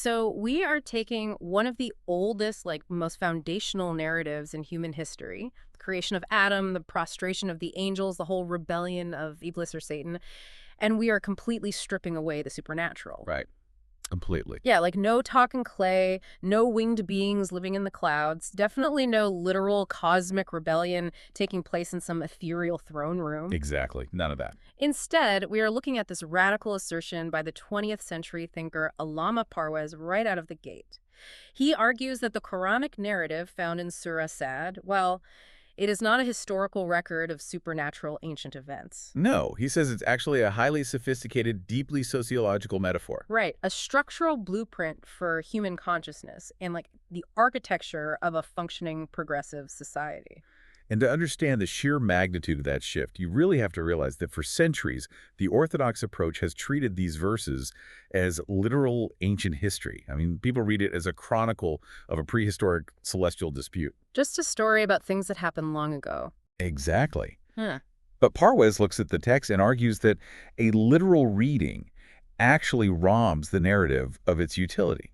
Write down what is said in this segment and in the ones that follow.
So we are taking one of the oldest, most foundational narratives in human history, the creation of Adam, the prostration of the angels, the whole rebellion of Iblis or Satan, and we are completely stripping away the supernatural. Right. Completely. Yeah, like no talking clay, no winged beings living in the clouds, definitely no literal cosmic rebellion taking place in some ethereal throne room. Exactly. None of that. Instead, we are looking at this radical assertion by the 20th century thinker Allama Parvez right out of the gate. He argues that the Quranic narrative found in Surah Sad, well, it is not a historical record of supernatural ancient events. No, he says it's actually a highly sophisticated, deeply sociological metaphor. Right, a structural blueprint for human consciousness and the architecture of a functioning progressive society. And to understand the sheer magnitude of that shift, you really have to realize that for centuries, the Orthodox approach has treated these verses as literal ancient history. I mean, people read it as a chronicle of a prehistoric celestial dispute. Just a story about things that happened long ago. Exactly. Huh. But Parvez looks at the text and argues that a literal reading actually robs the narrative of its utility.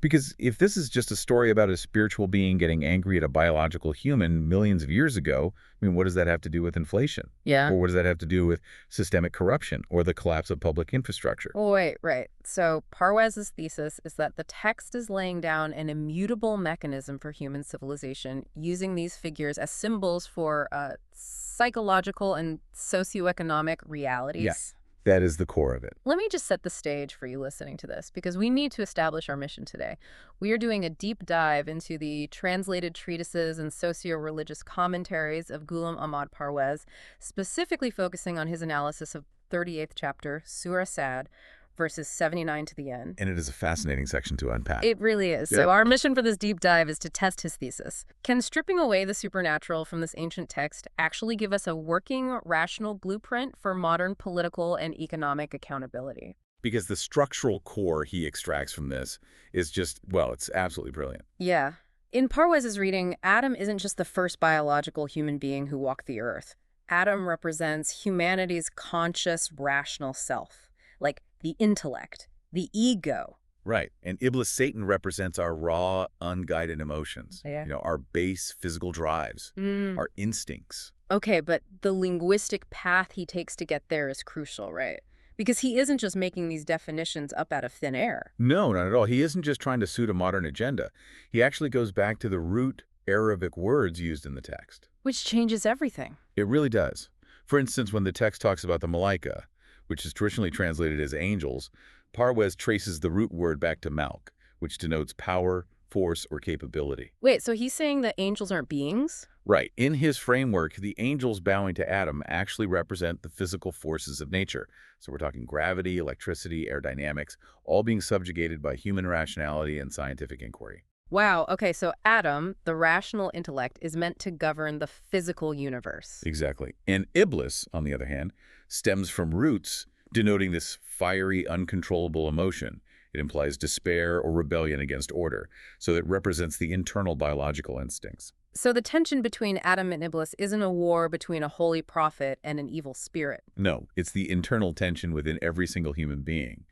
Because if this is just a story about a spiritual being getting angry at a biological human millions of years ago, I mean, what does that have to do with inflation? Yeah. Or what does that have to do with systemic corruption or the collapse of public infrastructure? Oh, wait, right. So Parvez's thesis is that the text is laying down an immutable mechanism for human civilization, using these figures as symbols for psychological and socioeconomic realities. Yes. That is the core of it. Let me just set the stage for you listening to this, because we need to establish our mission today. We are doing a deep dive into the translated treatises and socio-religious commentaries of Ghulam Ahmad Parvez, specifically focusing on his analysis of 38th chapter, Surah Sad, verses 79 to the end. And it is a fascinating section to unpack. It really is. Yeah. So our mission for this deep dive is to test his thesis. Can stripping away the supernatural from this ancient text actually give us a working, rational blueprint for modern political and economic accountability? Because the structural core he extracts from this is just, well, it's absolutely brilliant. Yeah. In Parvez's reading, Adam isn't just the first biological human being who walked the earth. Adam represents humanity's conscious, rational self, like the intellect, the ego. Right. And Iblis Satan represents our raw, unguided emotions. Yeah. Our base physical drives, our instincts. Okay, but the linguistic path he takes to get there is crucial, right? Because he isn't just making these definitions up out of thin air. No, not at all. He isn't just trying to suit a modern agenda. He actually goes back to the root Arabic words used in the text. Which changes everything. It really does. For instance, when the text talks about the malaika, which is traditionally translated as angels, Parvez traces the root word back to malk, which denotes power, force, or capability. Wait, so he's saying that angels aren't beings? Right. In his framework, the angels bowing to Adam actually represent the physical forces of nature. So we're talking gravity, electricity, air dynamics, all being subjugated by human rationality and scientific inquiry. Wow, okay, so Adam, the rational intellect, is meant to govern the physical universe. Exactly. And Iblis, on the other hand, stems from roots denoting this fiery, uncontrollable emotion. It implies despair or rebellion against order, so it represents the internal biological instincts. So the tension between Adam and Iblis isn't a war between a holy prophet and an evil spirit. No, it's the internal tension within every single human being.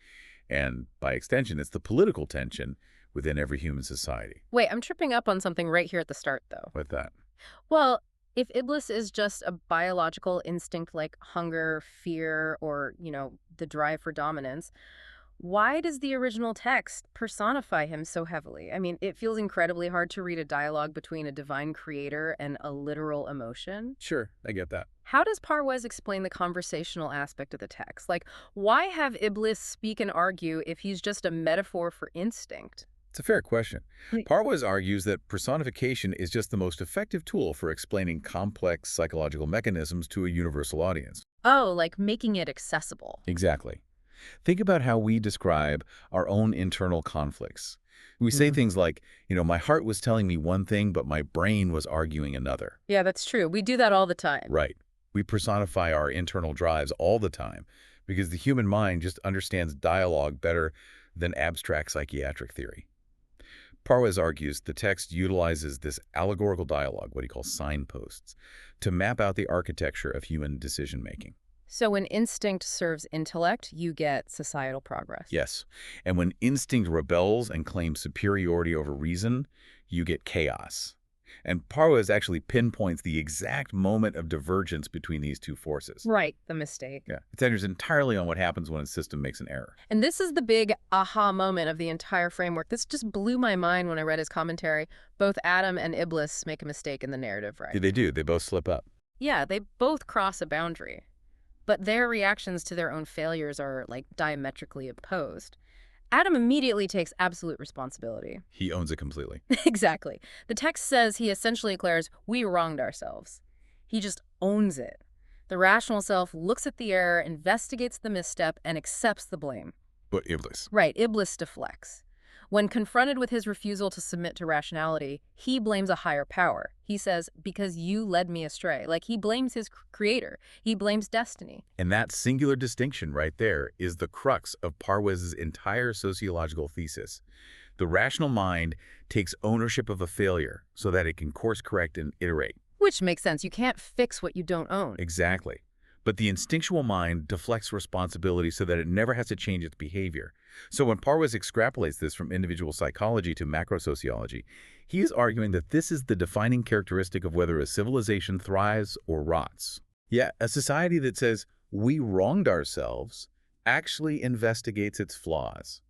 And by extension, it's the political tension within every human society. Wait, I'm tripping up on something right here at the start, though. With that. Well, if Iblis is just a biological instinct like hunger, fear, or, the drive for dominance, why does the original text personify him so heavily? I mean, it feels incredibly hard to read a dialogue between a divine creator and a literal emotion. Sure, I get that. How does Parvez explain the conversational aspect of the text? Like, why have Iblis speak and argue if he's just a metaphor for instinct? It's a fair question. Parvez argues that personification is just the most effective tool for explaining complex psychological mechanisms to a universal audience. Oh, like making it accessible. Exactly. Think about how we describe our own internal conflicts. We say things like, my heart was telling me one thing, but my brain was arguing another. Yeah, that's true. We do that all the time. Right. We personify our internal drives all the time because the human mind just understands dialogue better than abstract psychiatric theory. Parvez argues the text utilizes this allegorical dialogue, what he calls signposts, to map out the architecture of human decision-making. So when instinct serves intellect, you get societal progress. Yes. And when instinct rebels and claims superiority over reason, you get chaos. And Parwes actually pinpoints the exact moment of divergence between these two forces. Right, the mistake. Yeah. It centers entirely on what happens when a system makes an error. And this is the big aha moment of the entire framework. This just blew my mind when I read his commentary. Both Adam and Iblis make a mistake in the narrative, right? They do. They both slip up. Yeah, they both cross a boundary. But their reactions to their own failures are, like, diametrically opposed. Adam immediately takes absolute responsibility. He owns it completely. Exactly. The text says he essentially declares, we wronged ourselves. He just owns it. The rational self looks at the error, investigates the misstep, and accepts the blame. But Iblis. Right, Iblis deflects. When confronted with his refusal to submit to rationality, he blames a higher power. He says, because you led me astray. Like, he blames his creator. He blames destiny. And that singular distinction right there is the crux of Parwes's entire sociological thesis. The rational mind takes ownership of a failure so that it can course correct and iterate. Which makes sense. You can't fix what you don't own. Exactly. But the instinctual mind deflects responsibility so that it never has to change its behavior. So when Parwes extrapolates this from individual psychology to macro-sociology, he is arguing that this is the defining characteristic of whether a civilization thrives or rots. Yeah, a society that says, we wronged ourselves, actually investigates its flaws.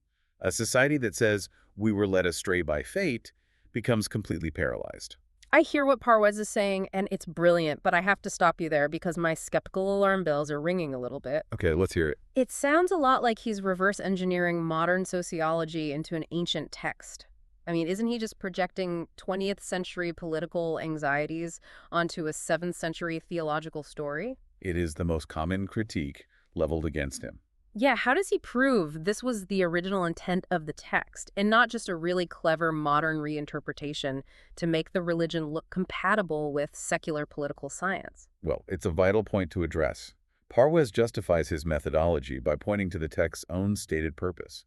A society that says, we were led astray by fate, becomes completely paralyzed. I hear what Parwes is saying, and it's brilliant, but I have to stop you there because my skeptical alarm bells are ringing a little bit. Okay, let's hear it. It sounds a lot like he's reverse engineering modern sociology into an ancient text. I mean, isn't he just projecting 20th century political anxieties onto a 7th century theological story? It is the most common critique leveled against him. Yeah, how does he prove this was the original intent of the text and not just a really clever modern reinterpretation to make the religion look compatible with secular political science? Well, it's a vital point to address. Parwes justifies his methodology by pointing to the text's own stated purpose.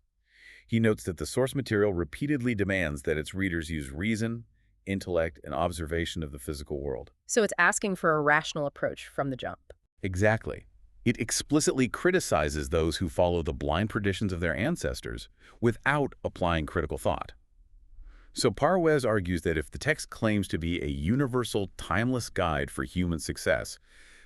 He notes that the source material repeatedly demands that its readers use reason, intellect, and observation of the physical world. So it's asking for a rational approach from the jump. Exactly. It explicitly criticizes those who follow the blind traditions of their ancestors without applying critical thought. So Parwes argues that if the text claims to be a universal, timeless guide for human success,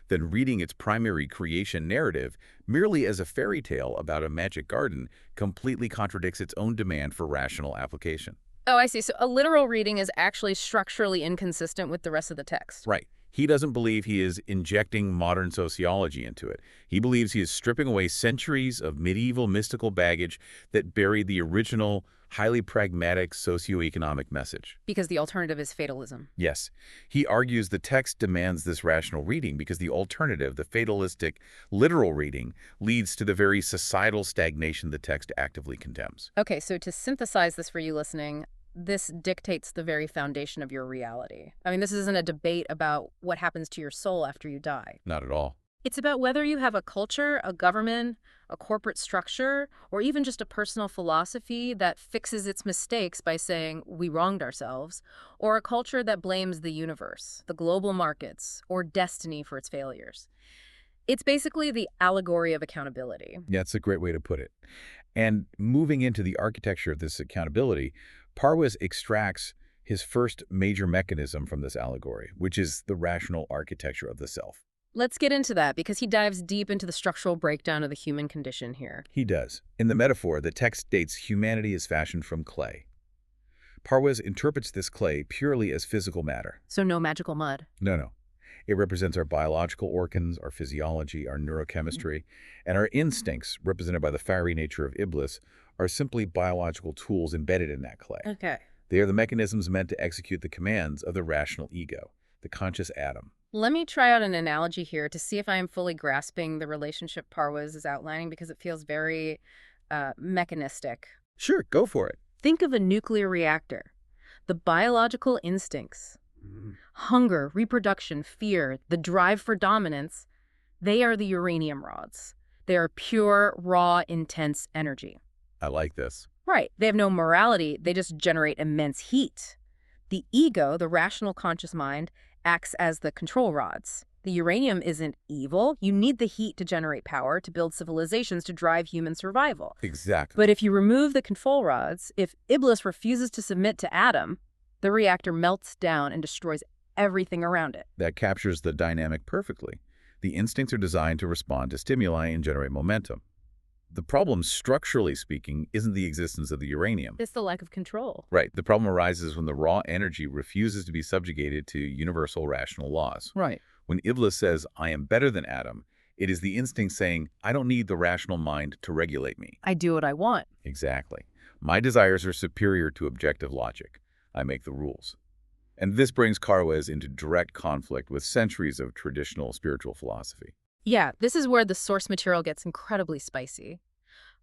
then reading its primary creation narrative merely as a fairy tale about a magic garden completely contradicts its own demand for rational application. Oh, I see. So a literal reading is actually structurally inconsistent with the rest of the text. Right. He doesn't believe he is injecting modern sociology into it. He believes he is stripping away centuries of medieval mystical baggage that buried the original, highly pragmatic socio-economic message. Because the alternative is fatalism. Yes. He argues the text demands this rational reading because the alternative, the fatalistic, literal reading, leads to the very societal stagnation the text actively condemns. Okay, so to synthesize this for you listening, this dictates the very foundation of your reality. I mean, this isn't a debate about what happens to your soul after you die. Not at all. It's about whether you have a culture, a government, a corporate structure, or even just a personal philosophy that fixes its mistakes by saying, we wronged ourselves, or a culture that blames the universe, the global markets, or destiny for its failures. It's basically the allegory of accountability. Yeah, it's a great way to put it. And moving into the architecture of this accountability, Parwes extracts his first major mechanism from this allegory, which is the rational architecture of the self. Let's get into that because he dives deep into the structural breakdown of the human condition here. He does. In the metaphor, the text states humanity is fashioned from clay. Parwes interprets this clay purely as physical matter. So no magical mud. No. It represents our biological organs, our physiology, our neurochemistry, and our instincts, represented by the fiery nature of Iblis, are simply biological tools embedded in that clay. Okay. They are the mechanisms meant to execute the commands of the rational ego, the conscious atom. Let me try out an analogy here to see if I am fully grasping the relationship Parwes is outlining because it feels very mechanistic. Sure, go for it. Think of a nuclear reactor. The biological instincts, hunger, reproduction, fear, the drive for dominance, they are the uranium rods. They are pure, raw, intense energy. I like this. Right. They have no morality. They just generate immense heat. The ego, the rational conscious mind, acts as the control rods. The uranium isn't evil. You need the heat to generate power, to build civilizations, to drive human survival. Exactly. But if you remove the control rods, if Iblis refuses to submit to Adam, the reactor melts down and destroys everything around it. That captures the dynamic perfectly. The instincts are designed to respond to stimuli and generate momentum. The problem, structurally speaking, isn't the existence of the uranium. It's the lack of control. Right. The problem arises when the raw energy refuses to be subjugated to universal rational laws. Right. When Iblis says, I am better than Adam, it is the instinct saying, I don't need the rational mind to regulate me. I do what I want. Exactly. My desires are superior to objective logic. I make the rules. And this brings Carwes into direct conflict with centuries of traditional spiritual philosophy. Yeah, this is where the source material gets incredibly spicy.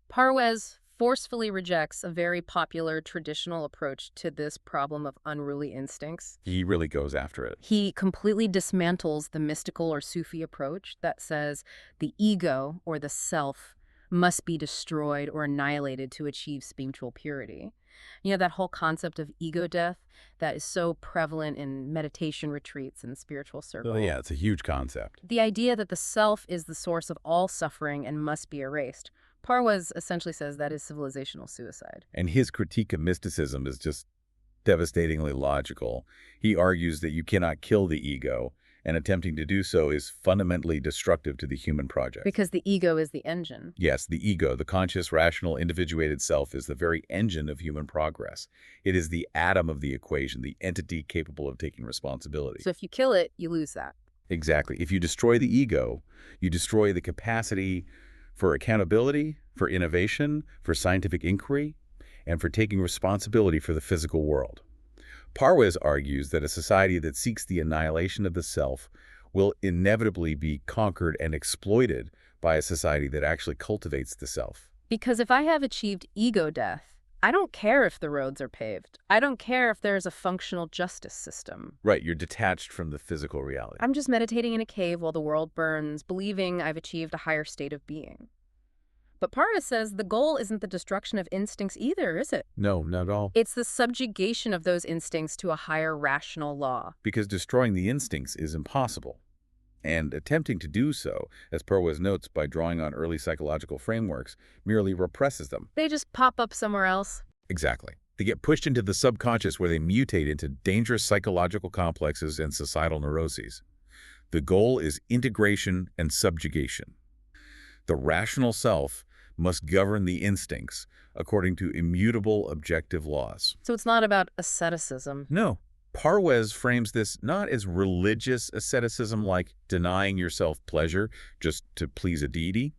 Parwes forcefully rejects a very popular traditional approach to this problem of unruly instincts. He really goes after it. He completely dismantles the mystical or Sufi approach that says the ego or the self must be destroyed or annihilated to achieve spiritual purity. You know, that whole concept of ego death that is so prevalent in meditation retreats and spiritual circles. Oh, yeah, it's a huge concept. The idea that the self is the source of all suffering and must be erased. Parwes essentially says that is civilizational suicide. And his critique of mysticism is just devastatingly logical. He argues that you cannot kill the ego, and attempting to do so is fundamentally destructive to the human project. Because the ego is the engine. Yes, the ego, the conscious, rational, individuated self, is the very engine of human progress. It is the atom of the equation, the entity capable of taking responsibility. So if you kill it, you lose that. Exactly. If you destroy the ego, you destroy the capacity for accountability, for innovation, for scientific inquiry, and for taking responsibility for the physical world. Parwes argues that a society that seeks the annihilation of the self will inevitably be conquered and exploited by a society that actually cultivates the self. Because if I have achieved ego death, I don't care if the roads are paved. I don't care if there's a functional justice system. Right, you're detached from the physical reality. I'm just meditating in a cave while the world burns, believing I've achieved a higher state of being. But Parvez says the goal isn't the destruction of instincts either, is it? No, not at all. It's the subjugation of those instincts to a higher rational law. Because destroying the instincts is impossible. And attempting to do so, as Parvez notes by drawing on early psychological frameworks, merely represses them. They just pop up somewhere else. Exactly. They get pushed into the subconscious where they mutate into dangerous psychological complexes and societal neuroses. The goal is integration and subjugation. The rational self must govern the instincts according to immutable objective laws. So it's not about asceticism. No. Parvez frames this not as religious asceticism like denying yourself pleasure just to please a deity,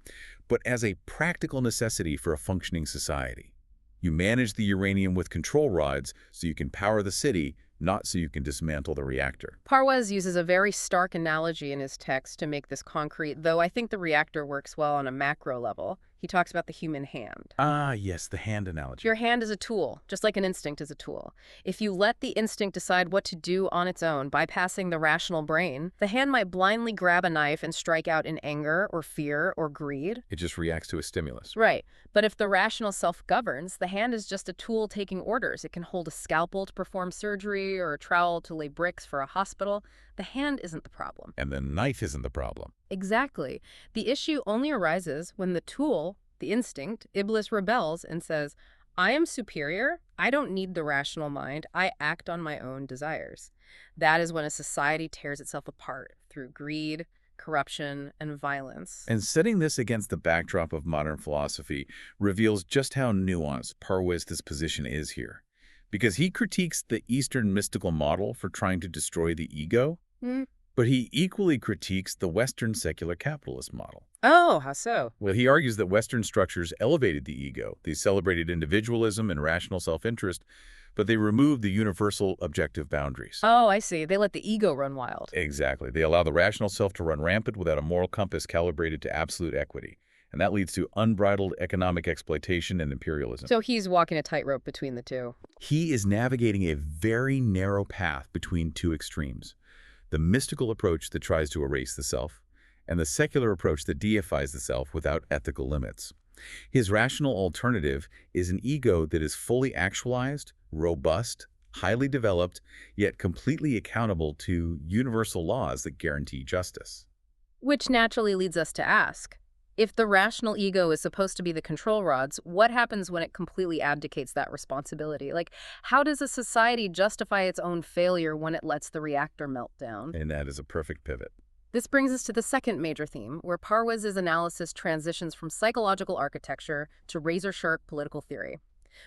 but as a practical necessity for a functioning society. You manage the uranium with control rods so you can power the city, not so you can dismantle the reactor. Parvez uses a very stark analogy in his text to make this concrete, though I think the reactor works well on a macro level. He talks about the human hand. Ah, yes, the hand analogy. Your hand is a tool, just like an instinct is a tool. If you let the instinct decide what to do on its own, bypassing the rational brain, the hand might blindly grab a knife and strike out in anger or fear or greed. It just reacts to a stimulus. Right. But if the rational self governs, the hand is just a tool taking orders. It can hold a scalpel to perform surgery or a trowel to lay bricks for a hospital. The hand isn't the problem. And the knife isn't the problem. Exactly. The issue only arises when the tool, the instinct, Iblis, rebels and says, I am superior. I don't need the rational mind. I act on my own desires. That is when a society tears itself apart through greed, corruption, and violence. And setting this against the backdrop of modern philosophy reveals just how nuanced Parvez's position is here. Because he critiques the Eastern mystical model for trying to destroy the ego, but he equally critiques the Western secular capitalist model. Oh, how so? Well, he argues that Western structures elevated the ego. They celebrated individualism and rational self-interest, but they removed the universal objective boundaries. Oh, I see. They let the ego run wild. Exactly. They allow the rational self to run rampant without a moral compass calibrated to absolute equity. And that leads to unbridled economic exploitation and imperialism. So he's walking a tightrope between the two. He is navigating a very narrow path between two extremes. The mystical approach that tries to erase the self, and the secular approach that deifies the self without ethical limits. His rational alternative is an ego that is fully actualized, robust, highly developed, yet completely accountable to universal laws that guarantee justice. Which naturally leads us to ask, if the rational ego is supposed to be the control rods, what happens when it completely abdicates that responsibility? Like, how does a society justify its own failure when it lets the reactor melt down? And that is a perfect pivot. This brings us to the second major theme, where Parwez's analysis transitions from psychological architecture to razor-sharp political theory.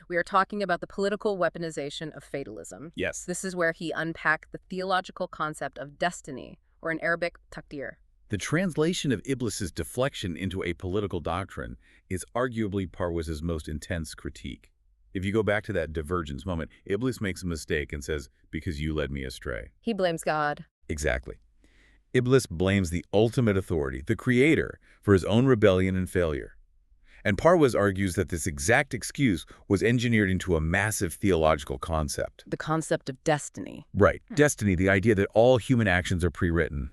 We are talking about the political weaponization of fatalism. Yes. This is where he unpacked the theological concept of destiny, or in Arabic, taqdir. The translation of Iblis's deflection into a political doctrine is arguably Parwez's most intense critique. If you go back to that divergence moment, Iblis makes a mistake and says, "Because you led me astray." He blames God. Exactly. Iblis blames the ultimate authority, the creator, for his own rebellion and failure. And Parwez argues that this exact excuse was engineered into a massive theological concept. The concept of destiny. Right. Destiny, the idea that all human actions are pre-written.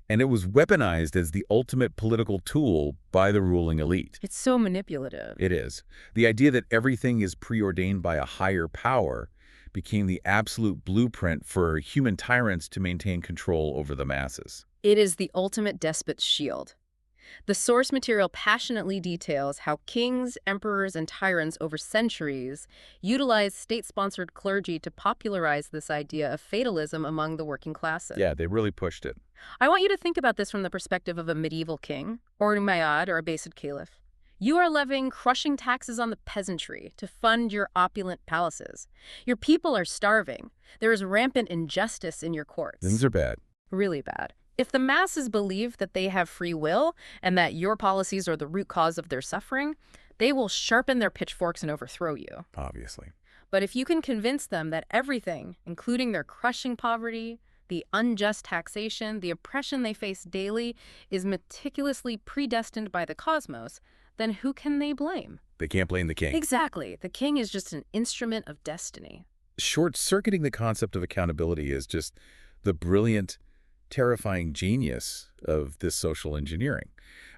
And it was weaponized as the ultimate political tool by the ruling elite. It's so manipulative. It is. The idea that everything is preordained by a higher power became the absolute blueprint for human tyrants to maintain control over the masses. It is the ultimate despot's shield. The source material passionately details how kings, emperors, and tyrants over centuries utilized state-sponsored clergy to popularize this idea of fatalism among the working classes. Yeah, they really pushed it. I want you to think about this from the perspective of a medieval king, or an umayyad, or a Abbasid caliph. You are levying crushing taxes on the peasantry to fund your opulent palaces. Your people are starving. There is rampant injustice in your courts. Things are bad. Really bad. If the masses believe that they have free will and that your policies are the root cause of their suffering, they will sharpen their pitchforks and overthrow you. Obviously. But if you can convince them that everything, including their crushing poverty, the unjust taxation, the oppression they face daily, is meticulously predestined by the cosmos, then who can they blame? They can't blame the king. Exactly. The king is just an instrument of destiny. Short-circuiting the concept of accountability is just the brilliant, terrifying genius of this social engineering.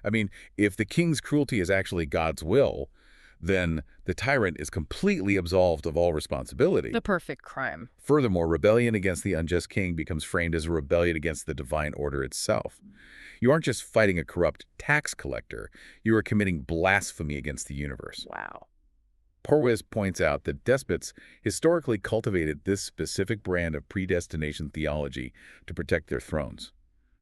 I mean, if the king's cruelty is actually God's will, then the tyrant is completely absolved of all responsibility. The perfect crime. Furthermore, rebellion against the unjust king becomes framed as a rebellion against the divine order itself. You aren't just fighting a corrupt tax collector, you are committing blasphemy against the universe. Wow. Parwez points out that despots historically cultivated this specific brand of predestination theology to protect their thrones.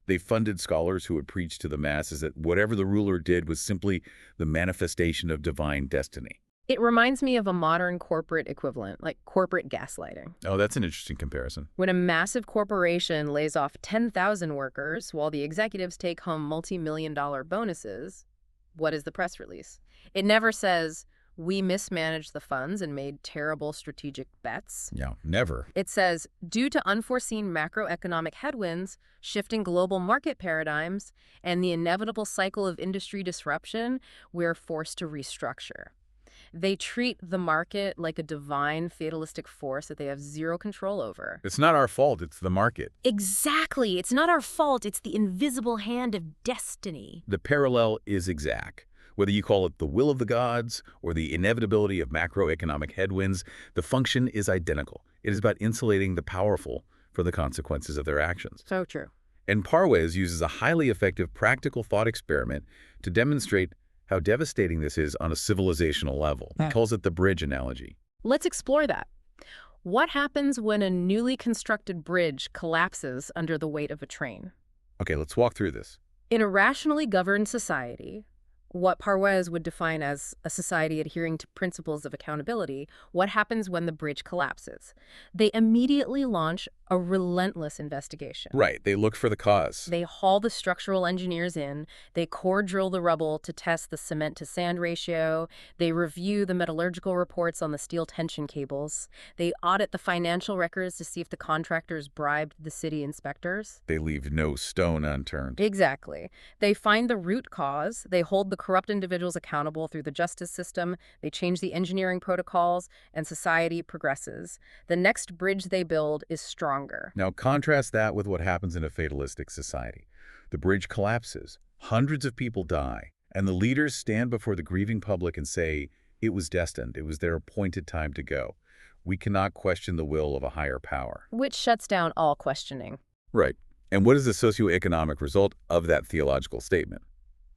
They funded scholars who would preach to the masses that whatever the ruler did was simply the manifestation of divine destiny. It reminds me of a modern corporate equivalent, like corporate gaslighting. Oh, that's an interesting comparison. When a massive corporation lays off 10,000 workers while the executives take home multi-million-dollar bonuses, what is the press release? It never says, "We mismanaged the funds and made terrible strategic bets." No, never. It says, "Due to unforeseen macroeconomic headwinds, shifting global market paradigms, and the inevitable cycle of industry disruption, we're forced to restructure." They treat the market like a divine, fatalistic force that they have zero control over. It's not our fault, it's the market. Exactly. It's not our fault. It's the invisible hand of destiny. The parallel is exact. Whether you call it the will of the gods or the inevitability of macroeconomic headwinds, the function is identical. It is about insulating the powerful from the consequences of their actions. So true. And Parwez uses a highly effective practical thought experiment to demonstrate how devastating this is on a civilizational level. He calls it the bridge analogy. Let's explore that. What happens when a newly constructed bridge collapses under the weight of a train? Okay, let's walk through this. In a rationally governed society, what Parwez would define as a society adhering to principles of accountability, what happens when the bridge collapses? They immediately launch a relentless investigation. Right, they look for the cause. They haul the structural engineers in, they core drill the rubble to test the cement to sand ratio, they review the metallurgical reports on the steel tension cables, they audit the financial records to see if the contractors bribed the city inspectors. They leave no stone unturned. Exactly. They find the root cause, they hold the corrupt individuals accountable through the justice system, they change the engineering protocols, and society progresses. The next bridge they build is stronger. Now contrast that with what happens in a fatalistic society. The bridge collapses, hundreds of people die, and the leaders stand before the grieving public and say, it was destined, it was their appointed time to go. We cannot question the will of a higher power. Which shuts down all questioning. Right. And what is the socio-economic result of that theological statement?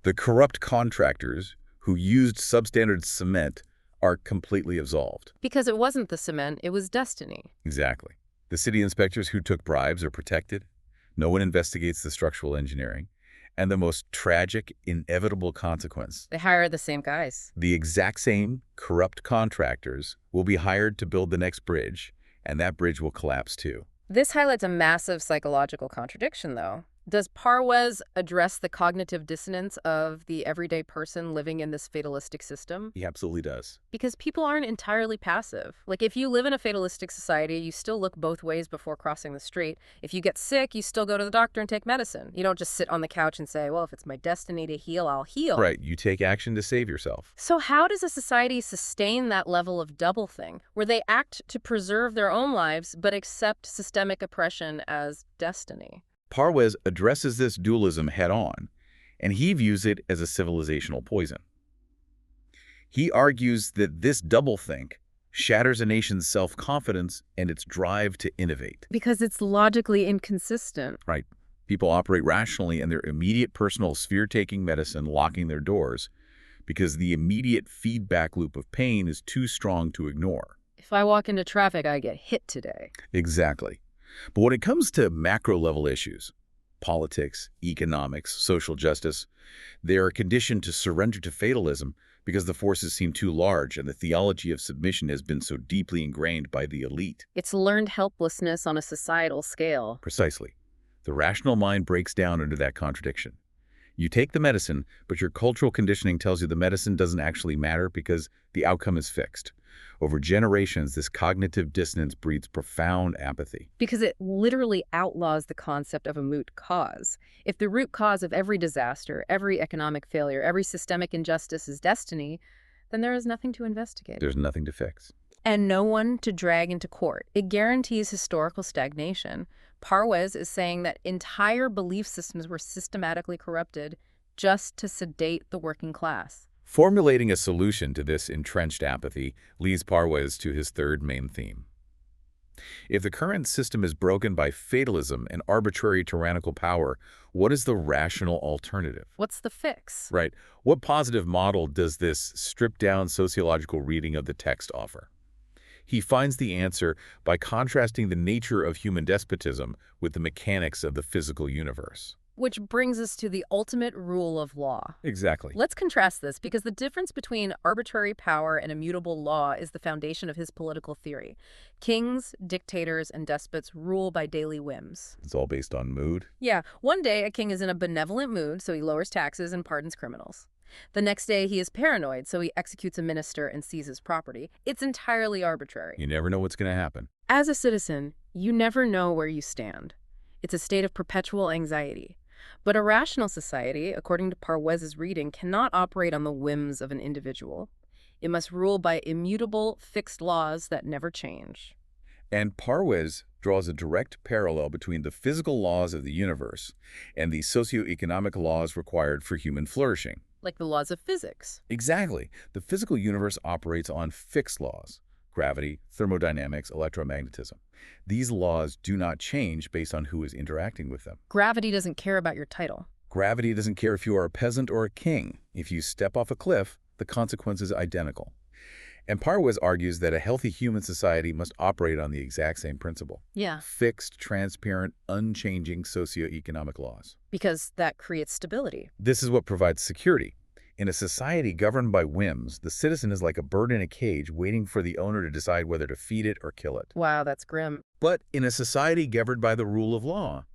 The corrupt contractors who used substandard cement are completely absolved. Because it wasn't the cement, it was destiny. Exactly. The city inspectors who took bribes are protected. No one investigates the structural engineering. And the most tragic, inevitable consequence: They hire the same guys. the exact same corrupt contractors will be hired to build the next bridge, and that bridge will collapse too. This highlights a massive psychological contradiction, though. Does Parwez address the cognitive dissonance of the everyday person living in this fatalistic system? He absolutely does. Because people aren't entirely passive. Like, if you live in a fatalistic society, you still look both ways before crossing the street. If you get sick, you still go to the doctor and take medicine. You don't just sit on the couch and say, well, if it's my destiny to heal, I'll heal. Right, you take action to save yourself. So how does a society sustain that level of double-thing, where they act to preserve their own lives but accept systemic oppression as destiny? Parwez addresses this dualism head-on, and he views it as a civilizational poison. He argues that this doublethink shatters a nation's self-confidence and its drive to innovate. Because it's logically inconsistent. Right. People operate rationally in their immediate personal sphere-taking medicine, locking their doors, because the immediate feedback loop of pain is too strong to ignore. If I walk into traffic, I get hit today. Exactly. But when it comes to macro-level issues, politics, economics, social justice, they are conditioned to surrender to fatalism because the forces seem too large and the theology of submission has been so deeply ingrained by the elite. It's learned helplessness on a societal scale. Precisely. The rational mind breaks down under that contradiction. You take the medicine, but your cultural conditioning tells you the medicine doesn't actually matter because the outcome is fixed. Over generations, this cognitive dissonance breeds profound apathy. Because it literally outlaws the concept of a moot cause. If the root cause of every disaster, every economic failure, every systemic injustice is destiny, then there is nothing to investigate. There's nothing to fix. And no one to drag into court. It guarantees historical stagnation. Parwez is saying that entire belief systems were systematically corrupted just to sedate the working class. Formulating a solution to this entrenched apathy leads Parwez to his third main theme. If the current system is broken by fatalism and arbitrary tyrannical power, what is the rational alternative? What's the fix? Right. What positive model does this stripped-down sociological reading of the text offer? He finds the answer by contrasting the nature of human despotism with the mechanics of the physical universe. Which brings us to the ultimate rule of law. Exactly. Let's contrast this, because the difference between arbitrary power and immutable law is the foundation of his political theory. Kings, dictators, and despots rule by daily whims. It's all based on mood. Yeah, one day a king is in a benevolent mood, so he lowers taxes and pardons criminals. The next day he is paranoid, so he executes a minister and seizes property. It's entirely arbitrary. You never know what's going to happen. As a citizen, you never know where you stand. It's a state of perpetual anxiety. But a rational society, according to Parwez's reading, cannot operate on the whims of an individual. It must rule by immutable, fixed laws that never change. And Parwez draws a direct parallel between the physical laws of the universe and the socio-economic laws required for human flourishing. Like the laws of physics. Exactly. The physical universe operates on fixed laws: gravity, thermodynamics, electromagnetism. These laws do not change based on who is interacting with them. Gravity doesn't care about your title. Gravity doesn't care if you are a peasant or a king. If you step off a cliff, the consequence is identical. And Parwez argues that a healthy human society must operate on the exact same principle. Yeah. Fixed, transparent, unchanging socioeconomic laws. Because that creates stability. This is what provides security. In a society governed by whims, the citizen is like a bird in a cage waiting for the owner to decide whether to feed it or kill it. Wow, that's grim. But in a society governed by the rule of law,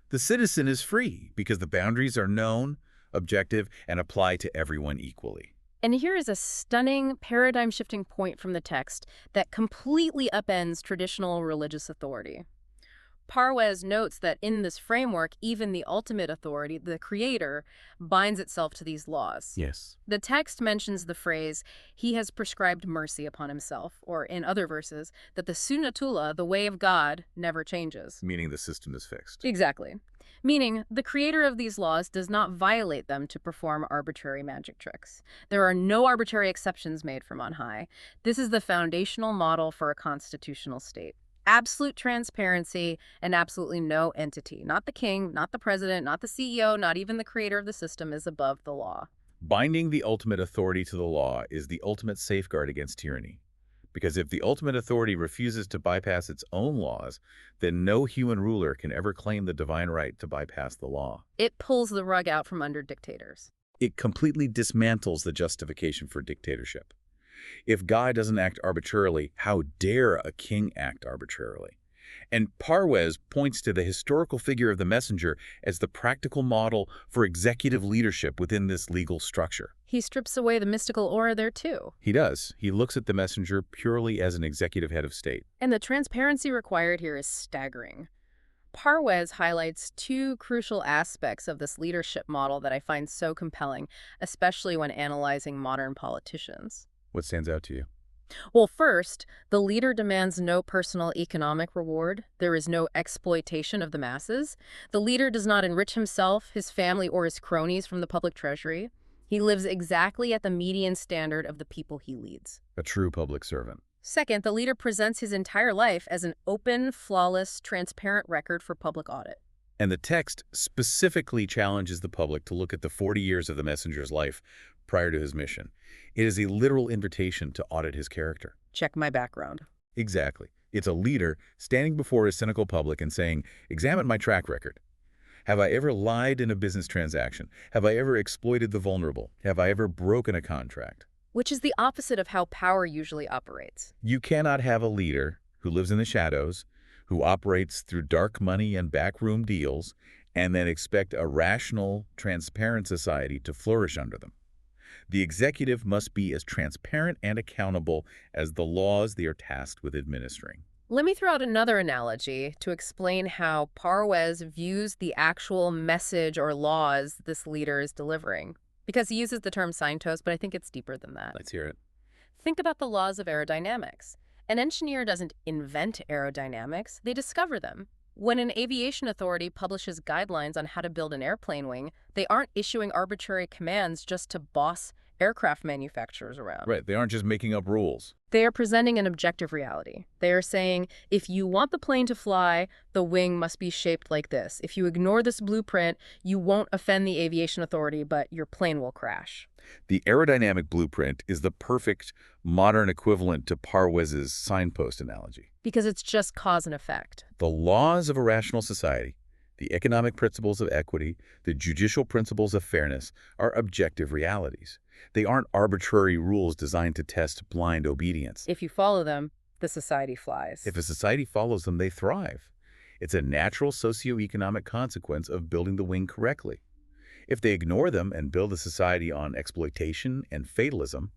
the citizen is free because the boundaries are known, objective, and apply to everyone equally. And here is a stunning paradigm-shifting point from the text that completely upends traditional religious authority. Parwez notes that in this framework, even the ultimate authority, the creator, binds itself to these laws. Yes. The text mentions the phrase, he has prescribed mercy upon himself, or in other verses, that the Sunnatullah, the way of God, never changes. Meaning the system is fixed. Exactly. Meaning, the creator of these laws does not violate them to perform arbitrary magic tricks. There are no arbitrary exceptions made from on high. This is the foundational model for a constitutional state. Absolute transparency and absolutely no entity, not the king, not the president, not the CEO, not even the creator of the system, is above the law. Binding the ultimate authority to the law is the ultimate safeguard against tyranny. Because if the ultimate authority refuses to bypass its own laws, then no human ruler can ever claim the divine right to bypass the law. It pulls the rug out from under dictators. It completely dismantles the justification for dictatorship. If God doesn't act arbitrarily, how dare a king act arbitrarily? And Parwez points to the historical figure of the messenger as the practical model for executive leadership within this legal structure. He strips away the mystical aura there too. He does. He looks at the messenger purely as an executive head of state. And the transparency required here is staggering. Parwez highlights two crucial aspects of this leadership model that I find so compelling, especially when analyzing modern politicians. What stands out to you? Well, first, the leader demands no personal economic reward. There is no exploitation of the masses. The leader does not enrich himself, his family, or his cronies from the public treasury. He lives exactly at the median standard of the people he leads. A true public servant. Second, the leader presents his entire life as an open, flawless, transparent record for public audit. And the text specifically challenges the public to look at the 40 years of the messenger's life prior to his mission. It is a literal invitation to audit his character. Check my background. Exactly. It's a leader standing before a cynical public and saying, examine my track record. Have I ever lied in a business transaction? Have I ever exploited the vulnerable? Have I ever broken a contract? Which is the opposite of how power usually operates. You cannot have a leader who lives in the shadows, who operates through dark money and backroom deals, and then expect a rational, transparent society to flourish under them. The executive must be as transparent and accountable as the laws they are tasked with administering. Let me throw out another analogy to explain how Parwez views the actual message or laws this leader is delivering. Because he uses the term signpost, but I think it's deeper than that. Let's hear it. Think about the laws of aerodynamics. An engineer doesn't invent aerodynamics, they discover them. When an aviation authority publishes guidelines on how to build an airplane wing, they aren't issuing arbitrary commands just to boss aircraft manufacturers around. Right, they aren't just making up rules. They are presenting an objective reality. They are saying, if you want the plane to fly, the wing must be shaped like this. If you ignore this blueprint, you won't offend the aviation authority, but your plane will crash. The aerodynamic blueprint is the perfect modern equivalent to Parwez's signpost analogy. Because it's just cause and effect. The laws of a rational society, the economic principles of equity, the judicial principles of fairness are objective realities. They aren't arbitrary rules designed to test blind obedience. If you follow them, the society flies. If a society follows them, they thrive. It's a natural socio-economic consequence of building the wing correctly. If they ignore them and build a society on exploitation and fatalism,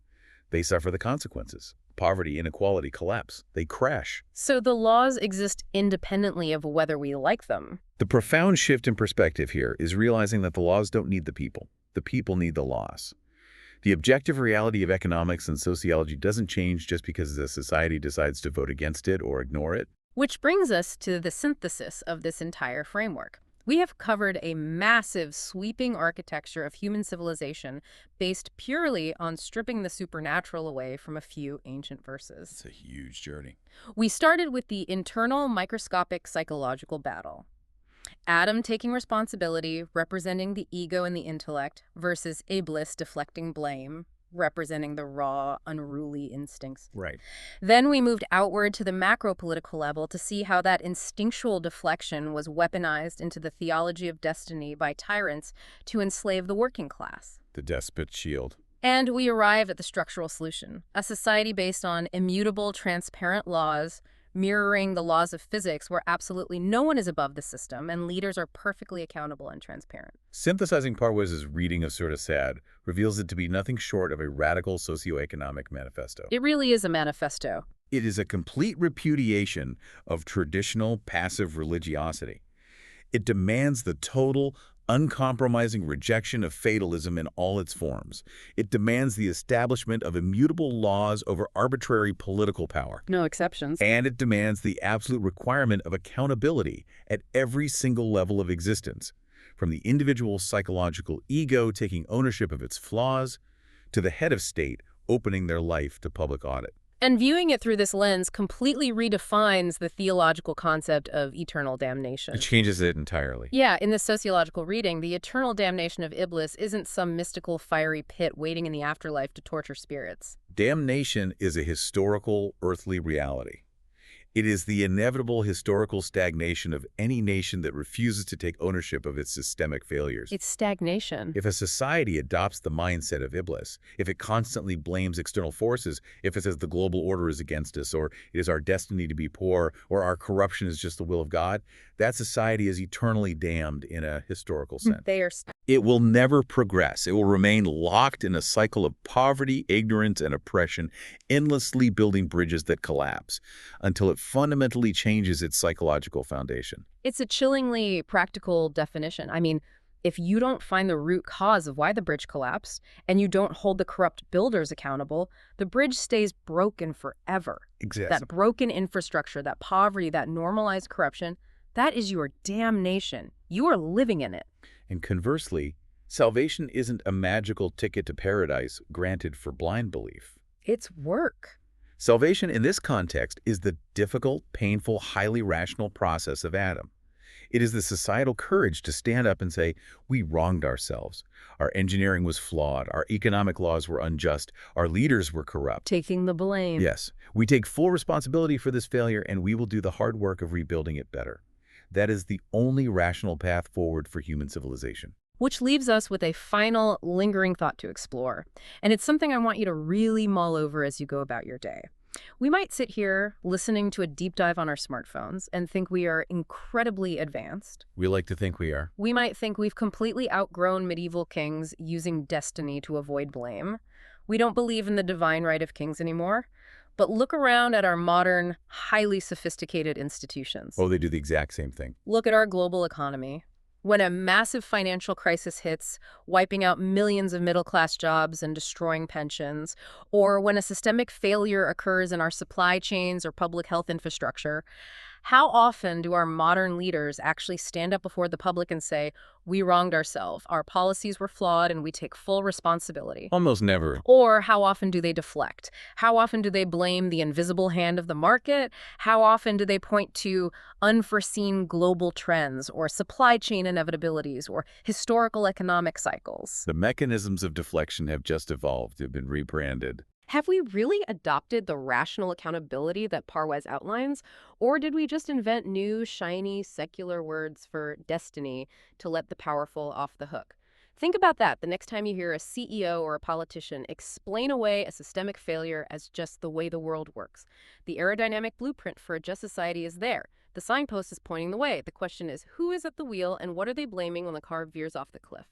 they suffer the consequences. Poverty, inequality, collapse. They crash. So the laws exist independently of whether we like them. The profound shift in perspective here is realizing that the laws don't need the people. The people need the laws. The objective reality of economics and sociology doesn't change just because the society decides to vote against it or ignore it. Which brings us to the synthesis of this entire framework. We have covered a massive, sweeping architecture of human civilization based purely on stripping the supernatural away from a few ancient verses. It's a huge journey. We started with the internal, microscopic, psychological battle. Adam taking responsibility, representing the ego and the intellect, versus Iblis deflecting blame, representing the raw, unruly instincts. Right. Then we moved outward to the macro-political level to see how that instinctual deflection was weaponized into the theology of destiny by tyrants to enslave the working class. The despot shield. And we arrive at the structural solution, a society based on immutable, transparent laws, mirroring the laws of physics where absolutely no one is above the system and leaders are perfectly accountable and transparent. Synthesizing Parwez's reading of Surah Sad reveals it to be nothing short of a radical socio-economic manifesto. It really is a manifesto. It is a complete repudiation of traditional passive religiosity. It demands the total, uncompromising rejection of fatalism in all its forms. It demands the establishment of immutable laws over arbitrary political power. No exceptions. And it demands the absolute requirement of accountability at every single level of existence, from the individual psychological ego taking ownership of its flaws, to the head of state opening their life to public audit. And viewing it through this lens completely redefines the theological concept of eternal damnation. It changes it entirely. Yeah, in this sociological reading, the eternal damnation of Iblis isn't some mystical fiery pit waiting in the afterlife to torture spirits. Damnation is a historical, earthly reality. It is the inevitable historical stagnation of any nation that refuses to take ownership of its systemic failures. It's stagnation. If a society adopts the mindset of Iblis, if it constantly blames external forces, if it says the global order is against us, or it is our destiny to be poor, or our corruption is just the will of God, that society is eternally damned in a historical sense. They are It will never progress. It will remain locked in a cycle of poverty, ignorance, and oppression, endlessly building bridges that collapse until it fundamentally changes its psychological foundation. It's a chillingly practical definition. I mean, if you don't find the root cause of why the bridge collapsed and you don't hold the corrupt builders accountable, the bridge stays broken forever. Exactly. That broken infrastructure, that poverty, that normalized corruption, that is your damnation. You are living in it. And conversely, salvation isn't a magical ticket to paradise granted for blind belief. It's work. Salvation in this context is the difficult, painful, highly rational process of Adam. It is the societal courage to stand up and say, we wronged ourselves. Our engineering was flawed. Our economic laws were unjust. Our leaders were corrupt. Taking the blame. Yes, we take full responsibility for this failure, and we will do the hard work of rebuilding it better. That is the only rational path forward for human civilization. Which leaves us with a final, lingering thought to explore. And it's something I want you to really mull over as you go about your day. We might sit here listening to a deep dive on our smartphones and think we are incredibly advanced. We like to think we are. We might think we've completely outgrown medieval kings using destiny to avoid blame. We don't believe in the divine right of kings anymore. But look around at our modern, highly sophisticated institutions. Oh, they do the exact same thing. Look at our global economy. When a massive financial crisis hits, wiping out millions of middle-class jobs and destroying pensions, or when a systemic failure occurs in our supply chains or public health infrastructure, how often do our modern leaders actually stand up before the public and say, we wronged ourselves, our policies were flawed, and we take full responsibility? Almost never. Or how often do they deflect? How often do they blame the invisible hand of the market? How often do they point to unforeseen global trends or supply chain inevitabilities or historical economic cycles? The mechanisms of deflection have just evolved, have been rebranded. Have we really adopted the rational accountability that Parwez outlines? Or did we just invent new, shiny, secular words for destiny to let the powerful off the hook? Think about that the next time you hear a CEO or a politician explain away a systemic failure as just the way the world works. The aerodynamic blueprint for a just society is there. The signpost is pointing the way. The question is, who is at the wheel and what are they blaming when the car veers off the cliff?